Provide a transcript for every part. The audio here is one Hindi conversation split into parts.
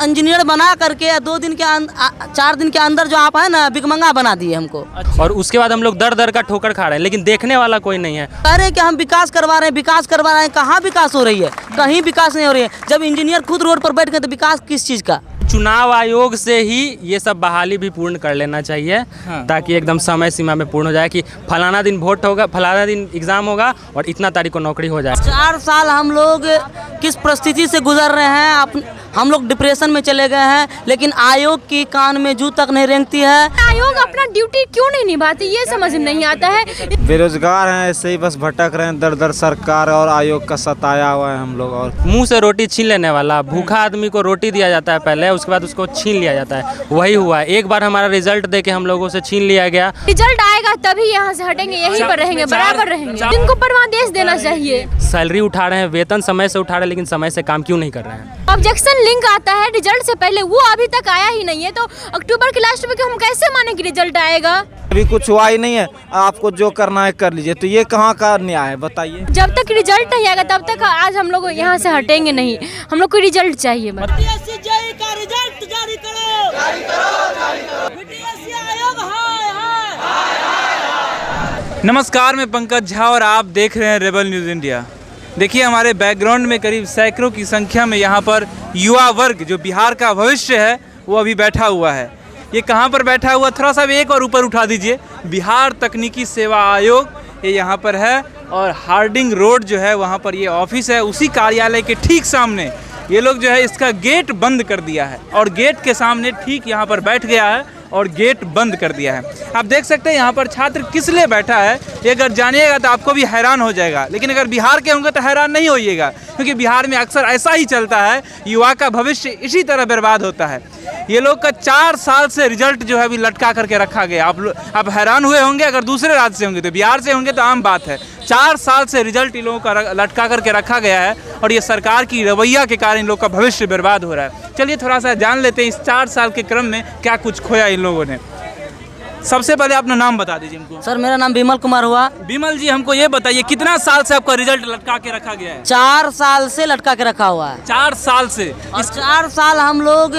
इंजीनियर बना करके 4 दिन के अंदर जो आप है ना भिखमंगा बना दिए हमको। और उसके बाद हम लोग दर दर का ठोकर खा रहे हैं, लेकिन देखने वाला कोई नहीं है। कह रहे हैं कि हम विकास करवा रहे हैं, कहाँ विकास हो रही है? कहीं विकास नहीं हो रही है। जब इंजीनियर खुद रोड पर बैठ गए तो विकास किस चीज़ का? चुनाव आयोग से ही ये सब बहाली भी पूर्ण कर लेना चाहिए। ताकि एकदम समय सीमा में पूर्ण हो जाए कि फलाना दिन वोट होगा, फलाना दिन एग्ज़ाम होगा और इतना तारीख को नौकरी हो जाए। 4 साल हम लोग किस परिस्थिति से गुजर रहे हैं, हम लोग डिप्रेशन में चले गए हैं, लेकिन आयोग की कान में जू तक नहीं रेंगती है। आयोग अपना ड्यूटी क्यों नहीं निभाती, ये समझ में नहीं आता है। बेरोजगार हैं, ऐसे ही बस भटक रहे हैं, दर दर सरकार और आयोग का सताया हुआ है हम लोग। और मुंह से रोटी छीन लेने वाला, भूखा आदमी को रोटी दिया जाता है पहले, उसके बाद उसको छीन लिया जाता है। वही हुआ है। एक बार हमारा रिजल्ट दे के हम लोगों से छीन लिया गया। रिजल्ट आएगा तभी यहाँ से हटेंगे, यहीं पर रहेंगे, बराबर रहेंगे। इनको परमादेश देना चाहिए। सैलरी उठा रहे हैं, वेतन समय से उठा रहे हैं, लेकिन समय से काम क्यों नहीं कर रहे हैं? ऑब्जेक्शन लिंक आता है रिजल्ट से पहले, वो अभी तक आया ही नहीं है, तो अक्टूबर के लास्ट में हम कैसे माने कि रिजल्ट आएगा? अभी कुछ हुआ ही नहीं है, आपको जो करना है कर लीजिए। तो ये कहाँ का न्याय है बताइए? जब तक रिजल्ट नहीं आएगा तब तक आज हम लोग यहाँ से हटेंगे नहीं। हम लोग को रिजल्ट चाहिए बस। का रिजल्ट जारी करो, जारी करो, जारी करो। आयोग नमस्कार, मैं पंकज झा और आप देख रहे हैं रेबल न्यूज़ इंडिया। देखिए, हमारे बैकग्राउंड में करीब सैकड़ों की संख्या में यहाँ पर युवा वर्ग, जो बिहार का भविष्य है, वो अभी बैठा हुआ है। ये कहाँ पर बैठा हुआ, थोड़ा सा एक और ऊपर उठा दीजिए। बिहार तकनीकी सेवा आयोग ये यहाँ पर है और हार्डिंग रोड जो है वहाँ पर ये ऑफिस है। उसी कार्यालय के ठीक सामने ये लोग जो है इसका गेट बंद कर दिया है और गेट के सामने ठीक यहाँ पर बैठ गया है और गेट बंद कर दिया है। आप देख सकते हैं यहाँ पर छात्र किस लिए बैठा है, ये अगर जानिएगा तो आपको भी हैरान हो जाएगा। लेकिन अगर बिहार के होंगे तो हैरान नहीं होइएगा, क्योंकि बिहार में अक्सर ऐसा ही चलता है, युवा का भविष्य इसी तरह बर्बाद होता है। ये लोग का 4 साल से रिजल्ट जो है अभी लटका करके रखा गया। आप हैरान हुए होंगे, अगर दूसरे राज्य से होंगे तो, बिहार से होंगे तो आम बात है। 4 साल से रिजल्ट इन लोगों का लटका करके रखा गया है और ये सरकार की रवैया के कारण इन लोग का भविष्य बर्बाद हो रहा है। चलिए थोड़ा सा जान लेते हैं इस 4 साल के क्रम में क्या कुछ खोया इन लोगों ने। सबसे पहले अपना नाम बता दीजिए हमको। सर, मेरा नाम विमल कुमार हुआ। विमल जी, हमको ये बताइए कितना साल से आपका रिजल्ट लटका के रखा गया है? 4 साल से लटका के रखा हुआ है। 4 साल से। इस 4 साल हम लोग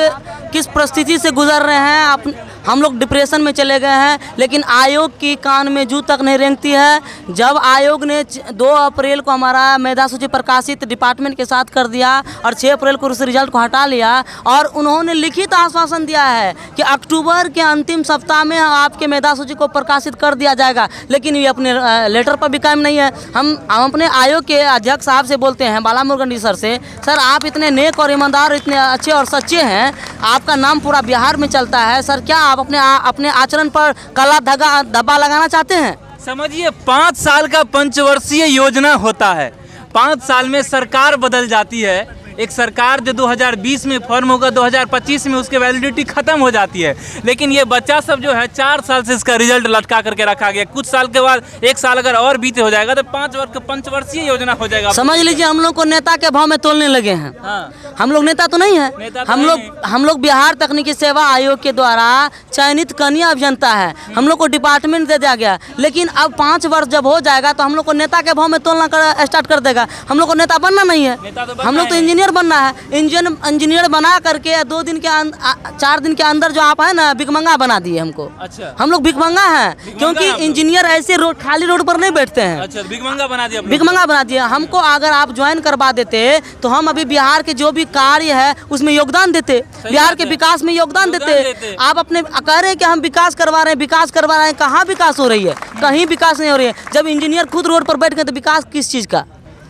किस परिस्थिति से गुजर रहे हैं, हम लोग डिप्रेशन में चले गए हैं, लेकिन आयोग की कान में जू तक नहीं रेंगती है। जब आयोग ने 2 अप्रैल को हमारा मेधा सूची प्रकाशित डिपार्टमेंट के साथ कर दिया और 6 अप्रैल को उस रिजल्ट को हटा लिया और उन्होंने लिखित आश्वासन दिया है कि अक्टूबर के अंतिम सप्ताह में आपके मेधा सूची को प्रकाशित कर दिया जाएगा, लेकिन ये अपने लेटर पर भी कायम नहीं है। हम अपने आयोग के अध्यक्ष साहब से बोलते हैं, बाला मुर्गंडी सर से, सर आप इतने नेक और ईमानदार, इतने अच्छे और सच्चे हैं, आपका नाम पूरा बिहार में चलता है, सर क्या आप अपने आचरण पर काला धब्बा लगाना चाहते हैं? समझिए, 5 साल का पंचवर्षीय योजना होता है। 5 साल में सरकार बदल जाती है। एक सरकार जो 2020 में फॉर्म होगा, 2025 में उसकी वैलिडिटी खत्म हो जाती है। लेकिन ये बच्चा सब जो है 4 साल से इसका रिजल्ट लटका करके रखा गया। कुछ साल के बाद 1 साल अगर और बीते हो जाएगा तो 5 वर्ष का पंचवर्षीय योजना हो जाएगा। समझ लीजिए, हम लोग को नेता के भाव में तोलने लगे हैं। हाँ। हम लोग नेता तो नहीं है। हम लोग बिहार तकनीकी सेवा आयोग के द्वारा चयनित कनीय अभियंता है। हम लोग को डिपार्टमेंट दे दिया गया, लेकिन अब 5 वर्ष जब हो जाएगा तो हम लोग को नेता के भाव में तोलना स्टार्ट कर देगा। हम लोग को नेता बनना नहीं है, हम लोग तो इंजीनियर बनना है। इंजीनियर बना करके 4 दिन के अंदर जो आप है ना भिखमंगा बना दिए हमको। अच्छा। हम लोग भिखमंगा हैं, क्योंकि इंजीनियर ऐसे खाली रोड पर नहीं बैठते हैं। अच्छा, भिखमंगा बना दिया। भिखमंगा बना दिया हमको। अगर आप ज्वाइन करवा देते तो हम अभी बिहार के जो भी कार्य है उसमें योगदान देते, बिहार के विकास में योगदान देते। आप अपने कह रहे हैं कि हम विकास करवा रहे हैं, कहाँ विकास हो रही है? कहीं विकास नहीं हो रही है। जब इंजीनियर खुद रोड पर बैठ गए तो विकास किस चीज़ का?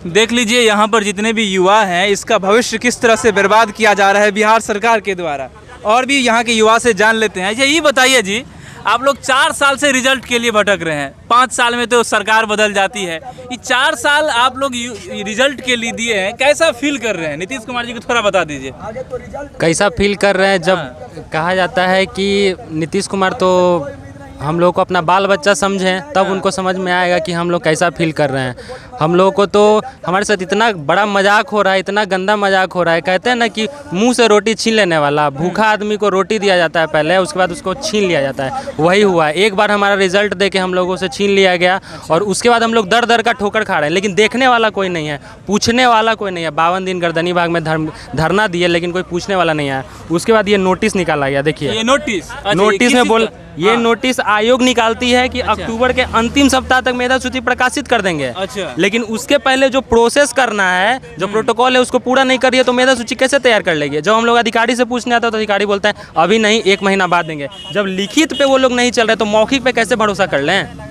देख लीजिए यहाँ पर जितने भी युवा हैं, इसका भविष्य किस तरह से बर्बाद किया जा रहा है बिहार सरकार के द्वारा। और भी यहाँ के युवा से जान लेते हैं। ये बताइए जी, आप लोग 4 साल से रिजल्ट के लिए भटक रहे हैं, 5 साल में तो सरकार बदल जाती है। ये 4 साल आप लोग रिजल्ट के लिए दिए हैं, कैसा फील कर रहे हैं? नीतीश कुमार जी को थोड़ा बता दीजिए। कैसा फील कर रहे हैं? जब कहा जाता है कि नीतीश कुमार तो हम लोग को अपना बाल बच्चा समझें, तब उनको समझ में आएगा कि हम लोग कैसा फील कर रहे हैं। हम लोगों को तो हमारे साथ इतना बड़ा मजाक हो रहा है, इतना गंदा मजाक हो रहा है। कहते हैं ना कि मुंह से रोटी छीन लेने वाला, भूखा आदमी को रोटी दिया जाता है पहले, उसके बाद उसको छीन लिया जाता है। वही हुआ है, एक बार हमारा रिजल्ट दे के हम लोगों से छीन लिया गया और उसके बाद हम लोग दर दर का ठोकर खा रहे हैं, लेकिन देखने वाला कोई नहीं है, पूछने वाला कोई नहीं है। 52 दिन गर्दनी बाग में धरना दिए, लेकिन कोई पूछने वाला नहीं है। उसके बाद ये नोटिस निकाला गया, देखिए ये नोटिस, अच्छा, नोटिस में बोल ये हाँ। नोटिस आयोग निकालती है कि अक्टूबर के अंतिम सप्ताह तक मेधा सूची प्रकाशित कर देंगे। अच्छा। लेकिन उसके पहले जो प्रोसेस करना है, जो प्रोटोकॉल है, उसको पूरा नहीं कर रही है तो मेधा सूची कैसे तैयार कर लेगी। जब हम लोग अधिकारी से पूछने आते हैं तो अधिकारी बोलते हैं अभी नहीं, 1 महीना बाद देंगे। जब लिखित पे वो लोग नहीं चल रहे तो मौखिक पे कैसे भरोसा कर लें,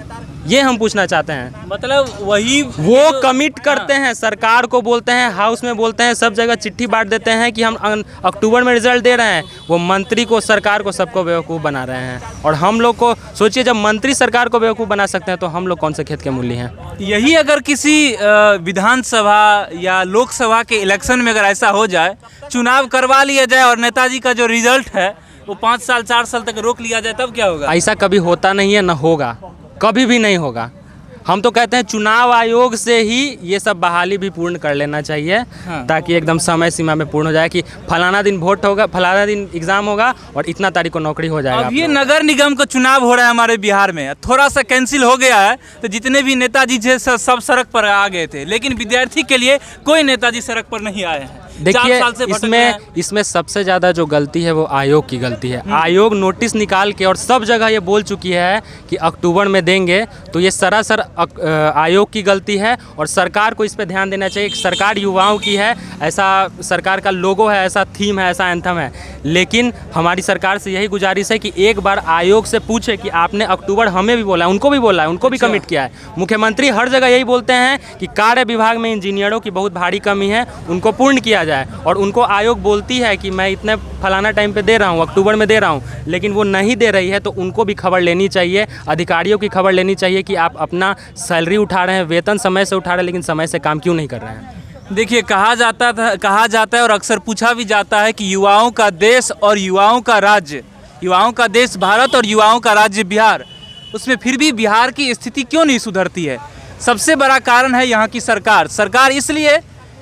ये हम पूछना चाहते हैं। मतलब वही वो कमिट करते हैं, सरकार को बोलते हैं, हाउस में बोलते हैं, सब जगह चिट्ठी बांट देते हैं कि हम अक्टूबर में रिजल्ट दे रहे हैं। वो मंत्री को, सरकार को, सबको बेवकूफ़ बना रहे हैं। और हम लोग को सोचिए, जब मंत्री सरकार को बेवकूफ़ बना सकते हैं तो हम लोग कौन से खेत के मूली हैं। यही अगर किसी विधानसभा या लोकसभा के इलेक्शन में अगर ऐसा हो जाए, चुनाव करवा लिया जाए और नेताजी का जो रिजल्ट है वो 5 साल 4 साल तक रोक लिया जाए, तब क्या होगा? ऐसा कभी होता नहीं है, न होगा, कभी भी नहीं होगा। हम तो कहते हैं चुनाव आयोग से ही ये सब बहाली भी पूर्ण कर लेना चाहिए। हाँ। ताकि एकदम समय सीमा में पूर्ण हो जाए कि फलाना दिन वोट होगा, फलाना दिन एग्ज़ाम होगा और इतना तारीख को नौकरी हो जाएगा। अब ये नगर निगम का चुनाव हो रहा है हमारे बिहार में, थोड़ा सा कैंसिल हो गया है तो जितने भी नेताजी थे सब सड़क पर आ गए थे, लेकिन विद्यार्थी के लिए कोई नेताजी सड़क पर नहीं आए हैं। देखिए, 4 साल से भटक रहे हैं। इसमें सबसे ज़्यादा जो गलती है वो आयोग की गलती है। आयोग नोटिस निकाल के और सब जगह ये बोल चुकी है कि अक्टूबर में देंगे, तो ये सरासर आयोग की गलती है और सरकार को इस पे ध्यान देना चाहिए। सरकार युवाओं की है, ऐसा सरकार का लोगो है, ऐसा थीम है, ऐसा एंथम है। लेकिन हमारी सरकार से यही गुजारिश है कि एक बार आयोग से पूछे कि आपने अक्टूबर, हमें भी बोला है, उनको भी बोला है, उनको भी कमिट किया है। मुख्यमंत्री हर जगह यही बोलते हैं कि कार्य विभाग में इंजीनियरों की बहुत भारी कमी है, उनको पूर्ण किया जाए। और उनको आयोग बोलती है कि मैं इतने फलाना टाइम पे दे रहा हूँ, अक्टूबर में दे रहा हूँ, लेकिन वो नहीं दे रही है, तो उनको भी खबर लेनी चाहिए, अधिकारियों की खबर लेनी चाहिए कि आप अपना सैलरी उठा रहे हैं, वेतन समय से उठा रहे हैं, लेकिन समय से काम क्यों नहीं कर रहे हैं। देखिए, कहा जाता है और अक्सर पूछा भी जाता है कि युवाओं का देश और युवाओं का राज्य, युवाओं का देश भारत और युवाओं का राज्य बिहार, उसमें फिर भी बिहार की स्थिति क्यों नहीं सुधरती है? सबसे बड़ा कारण है यहाँ की सरकार इसलिए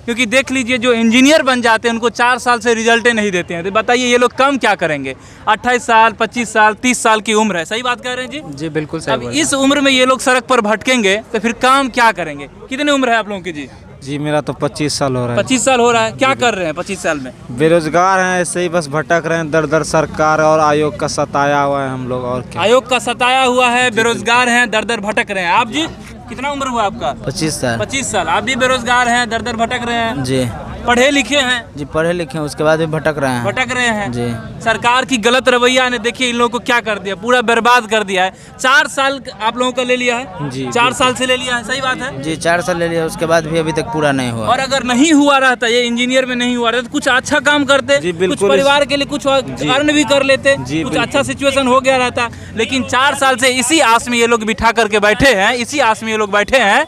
क्योंकि देख लीजिए, जो इंजीनियर बन जाते हैं उनको 4 साल से रिजल्टें नहीं देते हैं। तो बताइए ये लोग काम क्या करेंगे? 28 साल, 25 साल, 30 साल की उम्र है, सही बात कह रहे हैं जी? जी बिल्कुल सही। अब इस उम्र में ये लोग सड़क पर भटकेंगे तो फिर काम क्या करेंगे? कितनी उम्र है आप लोगों की जी? जी मेरा तो 25 साल हो रहा है। 25 साल हो रहा है। क्या कर रहे हैं 25 साल में? बेरोजगार हैं, ऐसे ही बस भटक रहे हैं दर दर। सरकार और आयोग का सताया हुआ है हम लोग, और क्या। आयोग का सताया हुआ है, बेरोजगार हैं, दर दर भटक रहे हैं। आप जी, कितना उम्र हुआ आपका? 25 साल 25 साल। आप भी बेरोजगार हैं, दर दर भटक रहे हैं। जी पढ़े लिखे हैं, जी, पढ़े लिखे हैं, उसके बाद भी भटक रहे हैं। भटक रहे हैं जी। सरकार की गलत रवैया ने देखिए इन लोगों को क्या कर दिया, पूरा बर्बाद कर दिया है। 4 साल आप लोगों का ले लिया है जी, 4 साल से ले लिया है, सही बात है जी, 4 साल ले लिया, उसके बाद भी अभी तक पूरा नहीं हुआ। और अगर नहीं हुआ रहता, ये इंजीनियर में नहीं हुआ रहता, तो कुछ अच्छा काम करते, जी, कुछ बिल्कुल। परिवार के लिए कुछ अर्न भी कर लेते, जी, कुछ बिल्कुल। अच्छा सिचुएशन हो गया रहता। लेकिन 4 साल से इसी आस में ये लोग बिठा करके बैठे हैं, इसी आस में ये लोग बैठे हैं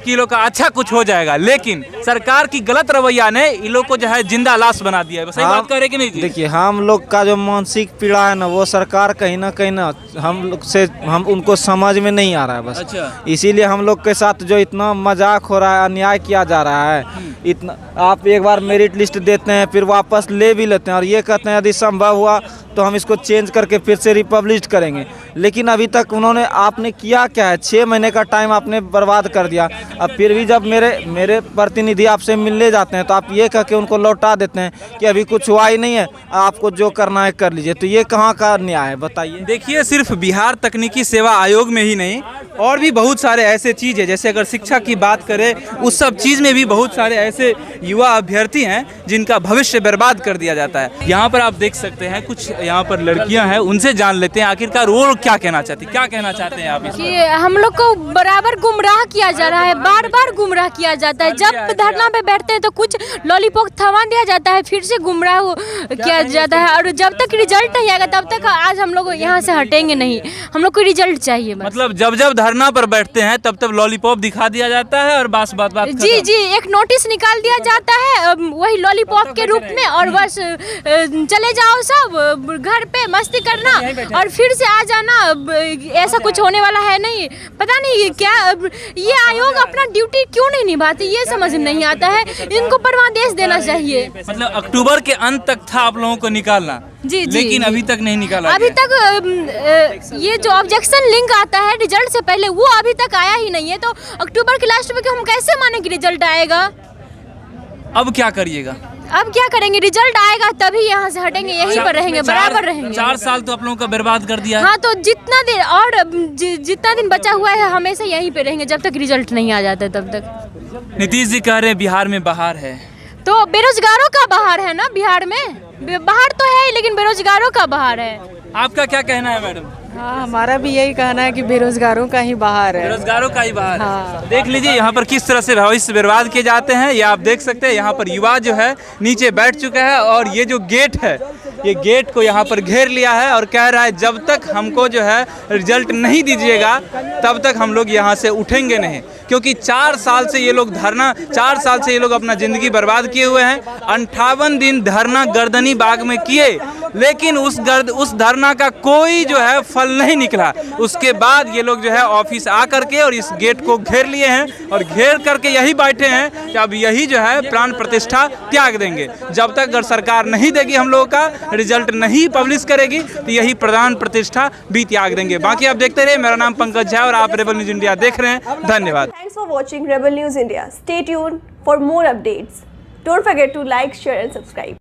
कि लोग का अच्छा कुछ हो जाएगा। लेकिन सरकार की गलत रवैया ने इन लोग को जो है जिंदा लाश बना दिया है। सही बात कह रहे कि नहीं जी? देखिए, हम लोग का जो मानसिक पीड़ा है ना, वो सरकार कहीं ना हम उनको समझ में नहीं आ रहा है बस। अच्छा। इसीलिए हम लोग के साथ जो इतना मजाक हो रहा है, अन्याय किया जा रहा है, इतना आप एक बार मेरिट लिस्ट देते हैं, फिर वापस ले भी लेते हैं और ये कहते हैं यदि संभव हुआ तो हम इसको चेंज करके फिर से रिपब्लिश करेंगे। लेकिन अभी तक उन्होंने, आपने किया क्या है? 6 महीने का टाइम आपने बर्बाद कर दिया। अब फिर भी जब मेरे प्रतिनिधि आपसे मिलने जाते हैं तो आप ये कह के उनको लौटा देते हैं कि अभी कुछ हुआ ही नहीं है, आपको जो करना है कर लीजिए। तो ये कहाँ का न्याय है, बताइए। देखिए, सिर्फ बिहार तकनीकी सेवा आयोग में ही नहीं, और भी बहुत सारे ऐसे चीज़ है, जैसे अगर शिक्षा की बात करें, उस सब चीज़ में भी बहुत सारे ऐसे युवा अभ्यर्थी हैं जिनका भविष्य बर्बाद कर दिया जाता है। यहाँ पर आप देख सकते हैं, कुछ यहाँ पर लड़कियाँ हैं, उनसे जान लेते हैं आखिरकार वो क्या कहना चाहती, क्या कहना चाहते हैं आप इस कि हम लोग को बराबर गुमराह किया जा रहा है, बार बार गुमराह किया जाता है। जब धरना पे बैठते हैं तो कुछ लॉलीपॉप थमा दिया जाता है, फिर से गुमराह किया जाता है। और जब तक रिजल्ट नहीं आएगा तब तक आज हम लोग यहाँ से हटेंगे नहीं, हम लोग को रिजल्ट चाहिए बस। मतलब जब धरना पर बैठते हैं तब लॉलीपॉप दिखा दिया जाता है और बात जी जी, एक नोटिस निकाल दिया जाता है वही लॉलीपॉप के रूप में, और बस चले जाओ सब घर पे मस्ती करना और फिर से आ जाना। ऐसा कुछ होने वाला है नहीं। पता नहीं क्या ये आयोग अपना ड्यूटी क्यों नहीं निभाती, ये समझ नहीं आता है। इनको परमादेश देना चाहिए। मतलब अक्टूबर के अंत तक था आप लोगों को निकालना, जी, लेकिन अभी तक नहीं निकाला अभी गया। तक ये जो ऑब्जेक्शन लिंक आता है रिजल्ट से पहले, वो अभी तक आया ही नहीं है। तो अक्टूबर के लास्ट में हम कैसे माने कि रिजल्ट आएगा? अब क्या करिएगा? अब क्या करेंगे? रिजल्ट आएगा तभी यहाँ से हटेंगे, यहीं पर रहेंगे, बराबर रहेंगे। 4 साल तो आप लोगों का बर्बाद कर दिया। हाँ, तो जितना दिन और जितना दिन बचा हुआ है हमेशा यहीं पे रहेंगे जब तक रिजल्ट नहीं आ जाता तब तक। नीतीश जी कह रहे हैं बिहार में बाहर है, तो बेरोजगारों का बाहर है ना बिहार में। बाहर तो है लेकिन बेरोजगारों का बाहर है। आपका क्या कहना है मैडम? हाँ, हमारा भी यही कहना है कि बेरोजगारों का ही बाहर है। बेरोजगारों का ही बाहर हाँ। है। देख लीजिए यहाँ पर किस तरह से भविष्य बर्बाद किए जाते हैं। ये आप देख सकते हैं, यहाँ पर युवा जो है नीचे बैठ चुका है और ये जो गेट है, ये गेट को यहाँ पर घेर लिया है और कह रहा है जब तक हमको जो है रिजल्ट नहीं दीजिएगा तब तक हम लोग यहाँ से उठेंगे नहीं। क्योंकि 4 साल से ये लोग धरना, 4 साल से ये लोग अपना ज़िंदगी बर्बाद किए हुए हैं। 58 दिन धरना गर्दनी बाग में किए, लेकिन उस धरना का कोई जो है फल नहीं निकला। उसके बाद ये लोग जो है ऑफिस आ करके और इस गेट को घेर लिए हैं और घेर करके यही बैठे हैं कि अब यही जो है प्राण प्रतिष्ठा त्याग देंगे। जब तक अगर सरकार नहीं देगी हम लोगों का रिजल्ट नहीं पब्लिश करेगी तो यही प्राण प्रतिष्ठा भी त्याग देंगे। बाकी आप देखते रहिए। मेरा नाम पंकज झा और आप रेबल न्यूज़ इंडिया देख रहे हैं। धन्यवाद। Thanks for watching Rebel News India. Stay tuned for more updates. Don't forget to like, share and subscribe.